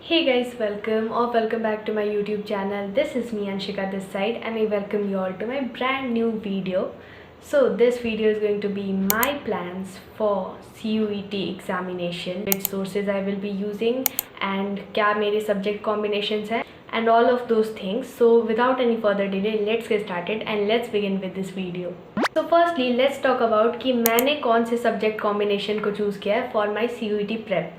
Hey guys, welcome or welcome back to my YouTube channel. This is me Anshika this side and I welcome you all to my brand new video. So this video is going to be my plans for CUET examination, which sources I will be using and क्या मेरे subject combinations हैं and all of those things. So without any further delay, let's get started and let's begin with this video. So firstly, let's talk about कि मैंने कौन से subject combination को choose किया है for my CUET prep.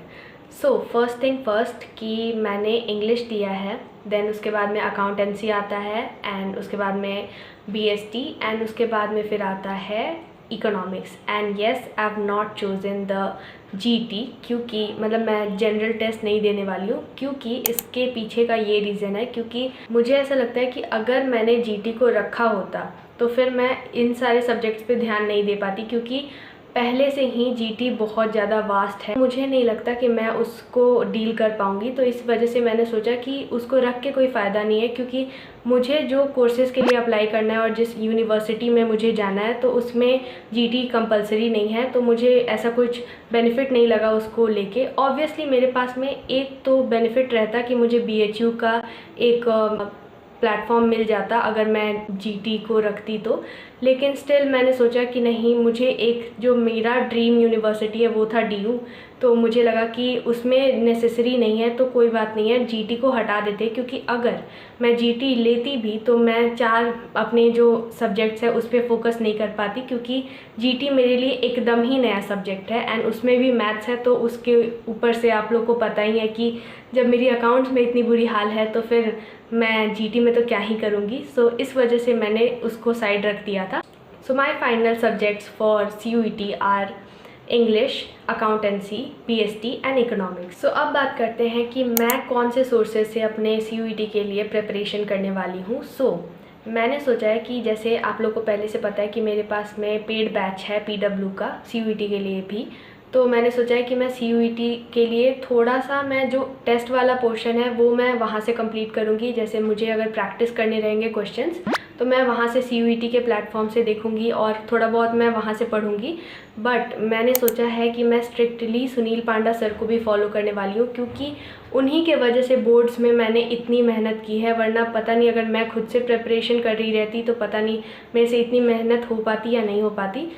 So first thing first कि मैंने English दिया है, देन उसके बाद में अकाउंटेंसी आता है एंड उसके बाद में BST एंड उसके बाद में फिर आता है economics. And yes, I have not chosen the GT क्योंकि मतलब मैं जनरल टेस्ट नहीं देने वाली हूँ, क्योंकि इसके पीछे का ये रीज़न है क्योंकि मुझे ऐसा लगता है कि अगर मैंने GT को रखा होता तो फिर मैं इन सारे सब्जेक्ट्स पे ध्यान नहीं दे पाती, क्योंकि पहले से ही GT बहुत ज़्यादा वास्ट है. मुझे नहीं लगता कि मैं उसको डील कर पाऊँगी, तो इस वजह से मैंने सोचा कि उसको रख के कोई फ़ायदा नहीं है, क्योंकि मुझे जो कोर्सेज़ के लिए अप्लाई करना है और जिस यूनिवर्सिटी में मुझे जाना है तो उसमें GT कंपलसरी नहीं है, तो मुझे ऐसा कुछ बेनिफिट नहीं लगा उसको लेके. ऑब्वियसली मेरे पास में एक तो बेनिफिट रहता कि मुझे BHU का एक प्लेटफॉर्म मिल जाता अगर मैं GT को रखती तो, लेकिन स्टिल मैंने सोचा कि नहीं, मुझे एक जो मेरा ड्रीम यूनिवर्सिटी है वो था DU, तो मुझे लगा कि उसमें नेसेसरी नहीं है तो कोई बात नहीं है, GT को हटा देते, क्योंकि अगर मैं GT लेती भी तो मैं 4 अपने जो सब्जेक्ट्स है उस पर फोकस नहीं कर पाती, क्योंकि GT मेरे लिए एकदम ही नया सब्जेक्ट है एंड उसमें भी मैथ्स है. तो उसके ऊपर से आप लोग को पता ही है कि जब मेरी अकाउंट्स में इतनी बुरी हाल है तो फिर मैं GT में तो क्या ही करूँगी. सो इस वजह से मैंने उसको साइड रख दिया था. So my final subjects for CUET are English, accountancy, BST and economics. So अब बात करते हैं कि मैं कौन से सोर्सेज से अपने CUET के लिए प्रिपरेशन करने वाली हूँ. मैंने सोचा है कि जैसे आप लोग को पहले से पता है कि मेरे पास में पेड बैच है PW का CUET के लिए भी, तो मैंने सोचा है कि मैं CUET के लिए थोड़ा सा मैं जो टेस्ट वाला पोर्शन है वो मैं वहाँ से कंप्लीट करूँगी. जैसे मुझे अगर प्रैक्टिस करने रहेंगे क्वेश्चंस तो मैं वहाँ से CUET के प्लेटफॉर्म से देखूँगी और थोड़ा बहुत मैं वहाँ से पढ़ूँगी. बट मैंने सोचा है कि मैं स्ट्रिक्टली सुनील पांडा सर को भी फॉलो करने वाली हूँ, क्योंकि उन्हीं के वजह से बोर्ड्स में मैंने इतनी मेहनत की है, वरना पता नहीं अगर मैं खुद से प्रिपरेशन कर रही रहती तो पता नहीं मेरे से इतनी मेहनत हो पाती या नहीं हो पाती.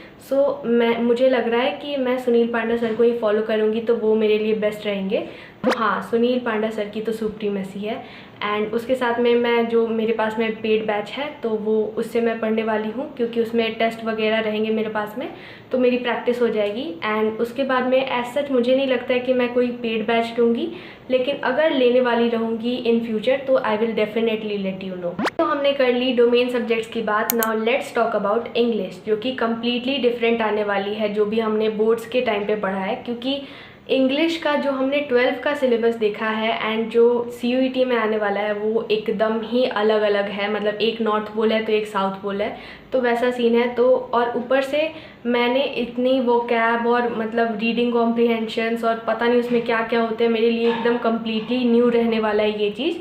मुझे लग रहा है कि मैं सुनील पांडा सर को ही फॉलो करूँगी तो वो मेरे लिए बेस्ट रहेंगे. तो हाँ, सुनील पांडा सर की तो सुप्रीमेसी है. एंड उसके साथ में मैं जो मेरे पास में पेड बैच है तो वो उससे मैं पढ़ने वाली हूँ, क्योंकि उसमें टेस्ट वगैरह रहेंगे मेरे पास में, तो मेरी प्रैक्टिस हो जाएगी. एंड उसके बाद में एज सच मुझे नहीं लगता है कि मैं कोई पेड बैच लूँगी, लेकिन अगर लेने वाली रहूँगी इन फ्यूचर तो I will definitely let you know. तो हमने कर ली डोमेन सब्जेक्ट्स की बात. Now let's talk about English, जो कि कम्प्लीटली डिफरेंट आने वाली है जो भी हमने बोर्ड्स के टाइम पे पढ़ा है, क्योंकि इंग्लिश का जो हमने 12th का सिलेबस देखा है एंड जो CUET में आने वाला है वो एकदम ही अलग अलग है. मतलब एक नॉर्थ पोल है तो एक साउथ पोल है, तो वैसा सीन है. तो और ऊपर से मैंने इतनी वो कैब और मतलब रीडिंग कॉम्प्रिहेंशंस और पता नहीं उसमें क्या क्या होते हैं, मेरे लिए एकदम कम्प्लीटली न्यू रहने वाला है ये चीज़.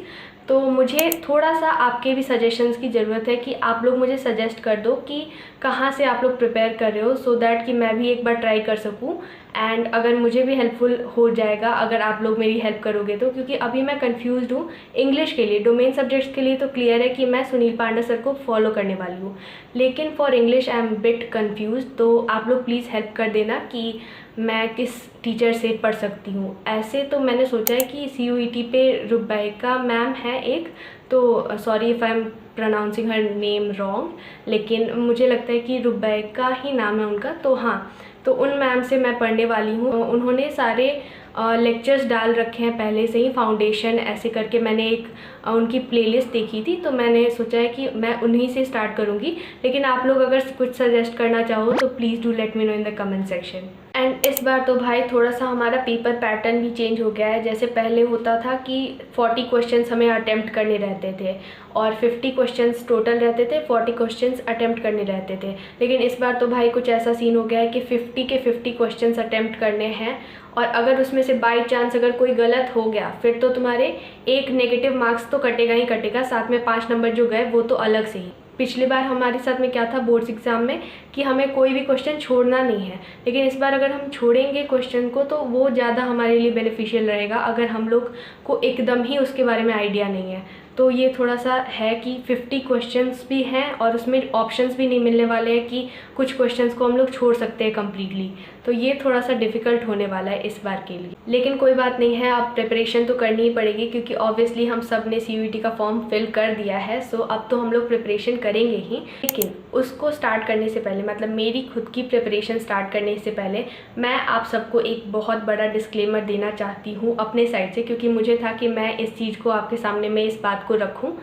तो मुझे थोड़ा सा आपके भी सजेशंस की ज़रूरत है कि आप लोग मुझे सजेस्ट कर दो कि कहाँ से आप लोग प्रिपेयर कर रहे हो, सो दैट कि मैं भी एक बार ट्राई कर सकूँ. एंड अगर मुझे भी हेल्पफुल हो जाएगा अगर आप लोग मेरी हेल्प करोगे तो, क्योंकि अभी मैं कंफ्यूज्ड हूँ. इंग्लिश के लिए, डोमेन सब्जेक्ट्स के लिए तो क्लियर है कि मैं सुनील पांडा सर को फॉलो करने वाली हूँ, लेकिन for English I am bit confuse. तो आप लोग प्लीज़ हेल्प कर देना कि मैं किस टीचर से पढ़ सकती हूँ. ऐसे तो मैंने सोचा है कि CUET पे रुबैका मैम है एक, तो sorry if I am pronouncing her name wrong, लेकिन मुझे लगता है कि रुबैका ही नाम है उनका. तो हाँ, तो उन मैम से मैं पढ़ने वाली हूँ. उन्होंने सारे लेक्चर्स डाल रखे हैं पहले से ही, फाउंडेशन ऐसे करके मैंने एक उनकी प्लेलिस्ट देखी थी, तो मैंने सोचा है कि मैं उन्हीं से स्टार्ट करूँगी. लेकिन आप लोग अगर कुछ सजेस्ट करना चाहो तो please do let me know in the comment section. And इस बार तो भाई थोड़ा सा हमारा पेपर पैटर्न भी चेंज हो गया है. जैसे पहले होता था कि 40 क्वेश्चंस हमें अटेम्प्ट करने रहते थे और 50 क्वेश्चंस टोटल रहते थे, 40 क्वेश्चंस अटेम्प्ट करने रहते थे. लेकिन इस बार तो भाई कुछ ऐसा सीन हो गया है कि 50 के 50 क्वेश्चंस अटेम्प्ट करने हैं, और अगर उसमें से बाई चांस अगर कोई गलत हो गया फिर तो तुम्हारे एक नेगेटिव मार्क्स तो कटेगा ही कटेगा, साथ में 5 नंबर जो गए वो तो अलग से ही. पिछली बार हमारे साथ में क्या था बोर्ड्स एग्ज़ाम में कि हमें कोई भी क्वेश्चन छोड़ना नहीं है, लेकिन इस बार अगर हम छोड़ेंगे क्वेश्चन को तो वो ज़्यादा हमारे लिए बेनिफिशियल रहेगा अगर हम लोग को एकदम ही उसके बारे में आइडिया नहीं है। तो ये थोड़ा सा है कि 50 क्वेश्चंस भी हैं और उसमें ऑप्शंस भी नहीं मिलने वाले हैं कि कुछ क्वेश्चंस को हम लोग छोड़ सकते हैं कम्प्लीटली। तो ये थोड़ा सा डिफ़िकल्ट होने वाला है इस बार के लिए, लेकिन कोई बात नहीं है, अब प्रिपरेशन तो करनी ही पड़ेगी क्योंकि ऑब्वियसली हम सब ने CUET का फॉर्म फिल कर दिया है। सो अब तो हम लोग प्रिपरेशन करेंगे ही, लेकिन उसको स्टार्ट करने से पहले, मतलब मेरी खुद की प्रिपरेशन स्टार्ट करने से पहले मैं आप सबको एक बहुत बड़ा डिस्क्लेमर देना चाहती हूँ अपने साइड से, क्योंकि मुझे था कि मैं इस चीज़ को आपके सामने मैं इस बात को रखूँ।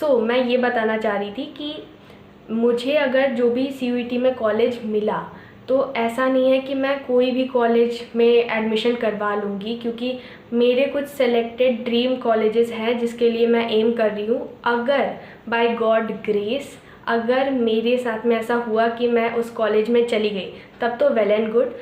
सो मैं ये बताना चाह रही थी कि मुझे अगर जो भी CUET में कॉलेज मिला तो ऐसा नहीं है कि मैं कोई भी कॉलेज में एडमिशन करवा लूँगी, क्योंकि मेरे कुछ सेलेक्टेड ड्रीम कॉलेजेस हैं जिसके लिए मैं एम कर रही हूँ। अगर बाय गॉड ग्रेस अगर मेरे साथ में ऐसा हुआ कि मैं उस कॉलेज में चली गई तब तो वेल एंड गुड,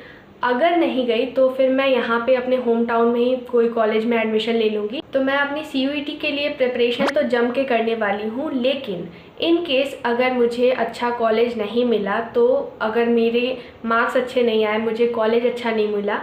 अगर नहीं गई तो फिर मैं यहाँ पे अपने होम टाउन में ही कोई कॉलेज में एडमिशन ले लूँगी। तो मैं अपनी CUET के लिए प्रिपरेशन तो जम के करने वाली हूँ, लेकिन इन केस अगर मुझे अच्छा कॉलेज नहीं मिला, तो अगर मेरे मार्क्स अच्छे नहीं आए, मुझे कॉलेज अच्छा नहीं मिला,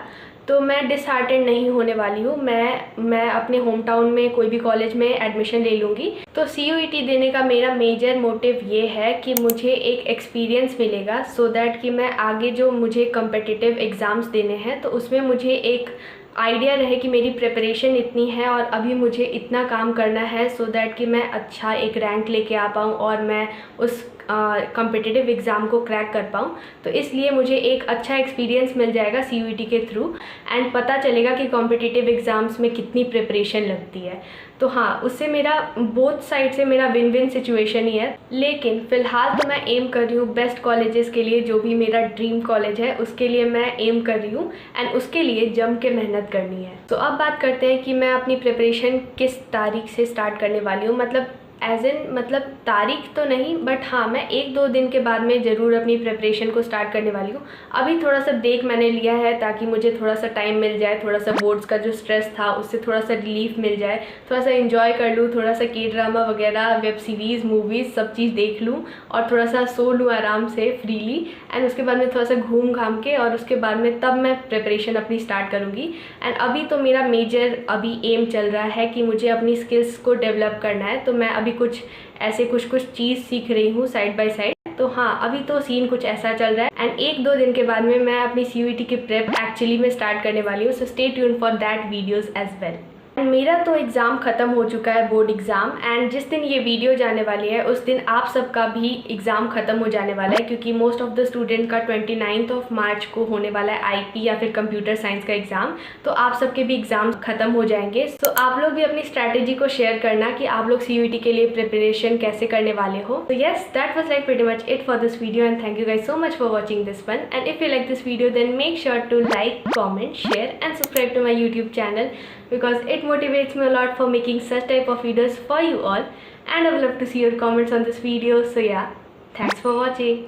तो मैं डिसहार्टेंड नहीं होने वाली हूँ। मैं अपने होम टाउन में कोई भी कॉलेज में एडमिशन ले लूँगी। तो CUET देने का मेरा मेजर मोटिव ये है कि मुझे एक एक्सपीरियंस मिलेगा, सो दैट कि मैं आगे जो मुझे कम्पिटिटिव एग्ज़ाम्स देने हैं तो उसमें मुझे एक आइडिया रहे कि मेरी प्रिपरेशन इतनी है और अभी मुझे इतना काम करना है, सो दैट कि मैं अच्छा एक रैंक लेके आ पाऊँ और मैं उस कम्पिटिटिव एग्ज़ाम को क्रैक कर पाऊँ। तो इसलिए मुझे एक अच्छा एक्सपीरियंस मिल जाएगा CUET के थ्रू, एंड पता चलेगा कि कॉम्पिटिटिव एग्ज़ाम्स में कितनी प्रिपरेशन लगती है। तो हाँ, उससे मेरा बोथ साइड से मेरा विन विन सिचुएशन ही है। लेकिन फ़िलहाल तो मैं एम कर रही हूँ बेस्ट कॉलेजेस के लिए, जो भी मेरा ड्रीम कॉलेज है उसके लिए मैं एम कर रही हूँ, एंड उसके लिए जम के मेहनत करनी है। तो अब बात करते हैं कि मैं अपनी प्रिपरेशन किस तारीख से स्टार्ट करने वाली हूँ, मतलब तारीख तो नहीं, बट हाँ मैं 1-2 दिन के बाद में ज़रूर अपनी प्रिपरेशन को स्टार्ट करने वाली हूँ। अभी थोड़ा सा ब्रेक मैंने लिया है ताकि मुझे थोड़ा सा टाइम मिल जाए, थोड़ा सा बोर्ड्स का जो स्ट्रेस था उससे थोड़ा सा रिलीफ मिल जाए, थोड़ा सा एंजॉय कर लूँ, थोड़ा सा K-ड्रामा वगैरह, वेब सीरीज़, मूवीज़ सब चीज़ देख लूँ और थोड़ा सा सो लूँ आराम से फ्रीली, एंड उसके बाद में थोड़ा सा घूम घाम के और उसके बाद में तब मैं प्रिपरेशन अपनी स्टार्ट करूँगी। एंड अभी तो मेरा मेजर अभी एम चल रहा है कि मुझे अपनी स्किल्स को डेवलप करना है, तो मैं अभी कुछ चीज़ सीख रही हूँ साइड बाय साइड। तो हाँ, अभी तो सीन कुछ ऐसा चल रहा है, एंड 1-2 दिन के बाद में मैं अपनी CUET की प्रेप एक्चुअली में स्टार्ट करने वाली हूँ। So stay tuned for that videos as well. मेरा तो एग्ज़ाम ख़त्म हो चुका है, बोर्ड एग्ज़ाम, एंड जिस दिन ये वीडियो जाने वाली है उस दिन आप सबका भी एग्ज़ाम ख़त्म हो जाने वाला है, क्योंकि मोस्ट ऑफ द स्टूडेंट का 29 मार्च को होने वाला है IP या फिर कंप्यूटर साइंस का एग्ज़ाम। तो आप सबके भी एग्ज़ाम ख़त्म हो जाएंगे। तो आप लोग भी अपनी स्ट्रैटेजी को शेयर करना कि आप लोग CUET के लिए प्रिपरेशन कैसे करने वाले हो। तो yes, that was like pretty much it for this video, and thank you guys so much for watching this one. And if you like this video then make sure to like, comment, share and subscribe to my YouTube channel, because it motivates me a lot for making such type of videos for you all, and I would love to see your comments on this video. So yeah, thanks for watching.